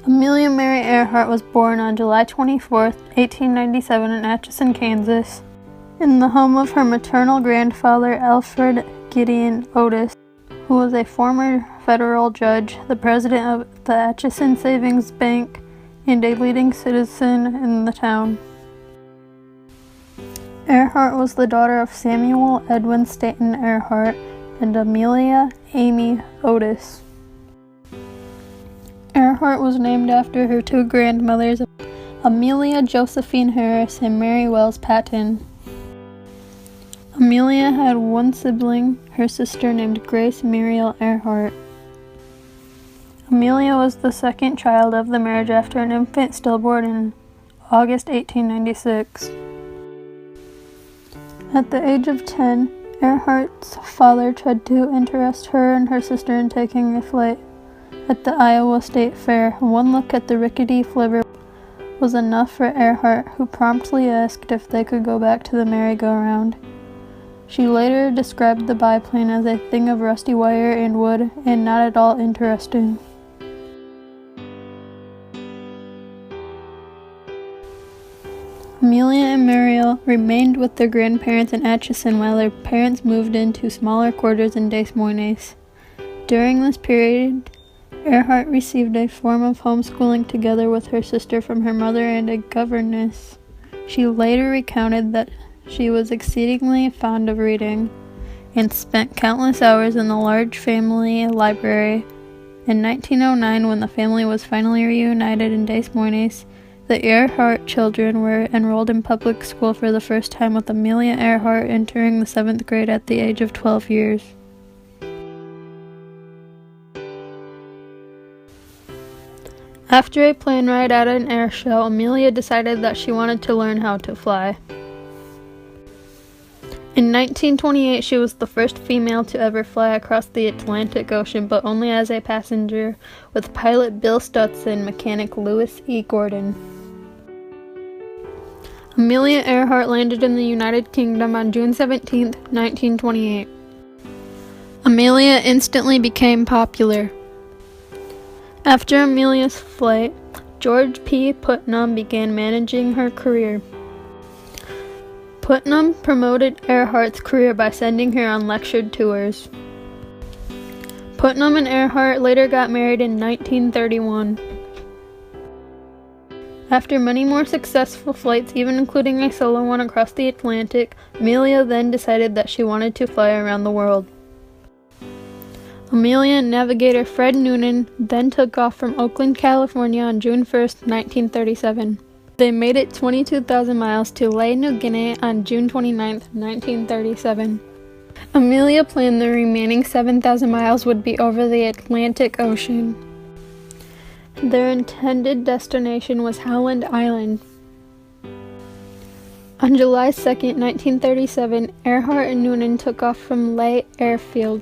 Amelia Mary Earhart was born on July 24, 1897 in Atchison, Kansas, in the home of her maternal grandfather Alfred Gideon Otis, who was a former federal judge, the president of the Atchison Savings Bank, and a leading citizen in the town. Earhart was the daughter of Samuel Edwin Stanton Earhart and Amelia Amy Otis. Earhart was named after her two grandmothers, Amelia Josephine Harris and Mary Wells Patton. Amelia had one sibling, her sister named Grace Muriel Earhart. Amelia was the second child of the marriage after an infant stillborn in August 1896. At the age of 10, Earhart's father tried to interest her and her sister in taking a flight. At the Iowa State Fair, one look at the rickety flivver was enough for Earhart, who promptly asked if they could go back to the merry-go-round. She later described the biplane as a thing of rusty wire and wood and not at all interesting. Amelia and Muriel remained with their grandparents in Atchison while their parents moved into smaller quarters in Des Moines. During this period, Earhart received a form of homeschooling together with her sister from her mother and a governess. She later recounted that she was exceedingly fond of reading and spent countless hours in the large family library. In 1909, when the family was finally reunited in Des Moines, the Earhart children were enrolled in public school for the first time, with Amelia Earhart entering the 7th grade at the age of 12 years. After a plane ride at an air show, Amelia decided that she wanted to learn how to fly. In 1928, she was the first female to ever fly across the Atlantic Ocean, but only as a passenger, with pilot Bill Stutz and mechanic Lewis E. Gordon. Amelia Earhart landed in the United Kingdom on June 17, 1928. Amelia instantly became popular. After Amelia's flight, George P. Putnam began managing her career. Putnam promoted Earhart's career by sending her on lecture tours. Putnam and Earhart later got married in 1931. After many more successful flights, even including a solo one across the Atlantic, Amelia then decided that she wanted to fly around the world. Amelia and navigator Fred Noonan then took off from Oakland, California on June 1, 1937. They made it 22,000 miles to Lae, New Guinea on June 29, 1937. Amelia planned the remaining 7,000 miles would be over the Atlantic Ocean. Their intended destination was Howland Island. On July 2, 1937, Earhart and Noonan took off from Lae Airfield.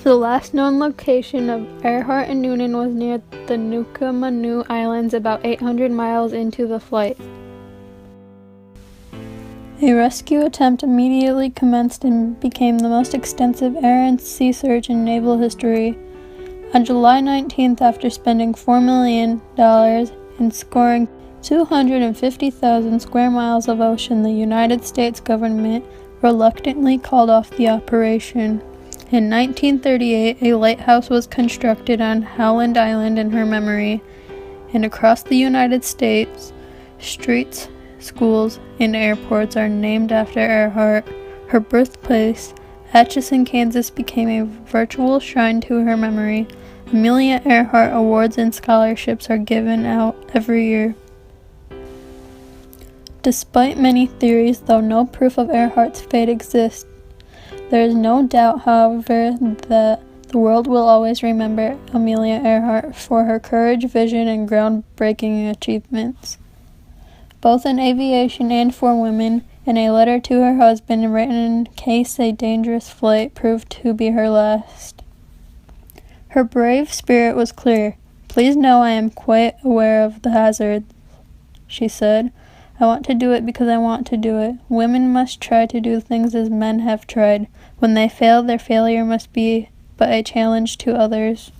The last known location of Earhart and Noonan was near the Nuka Manu Islands, about 800 miles into the flight. A rescue attempt immediately commenced and became the most extensive air and sea search in naval history. On July 19th, after spending $4 million and scoring 250,000 square miles of ocean, the United States government reluctantly called off the operation. In 1938, a lighthouse was constructed on Howland Island in her memory, and across the United States, streets, schools, and airports are named after Earhart. Her birthplace, Atchison, Kansas, became a virtual shrine to her memory. Amelia Earhart awards and scholarships are given out every year. Despite many theories, though no proof of Earhart's fate exists, there is no doubt, however, that the world will always remember Amelia Earhart for her courage, vision, and groundbreaking achievements, both in aviation and for women. In a letter to her husband written in case a dangerous flight proved to be her last, her brave spirit was clear. "Please know I am quite aware of the hazards," she said. "I want to do it because I want to do it. Women must try to do things as men have tried. When they fail, their failure must be but a challenge to others."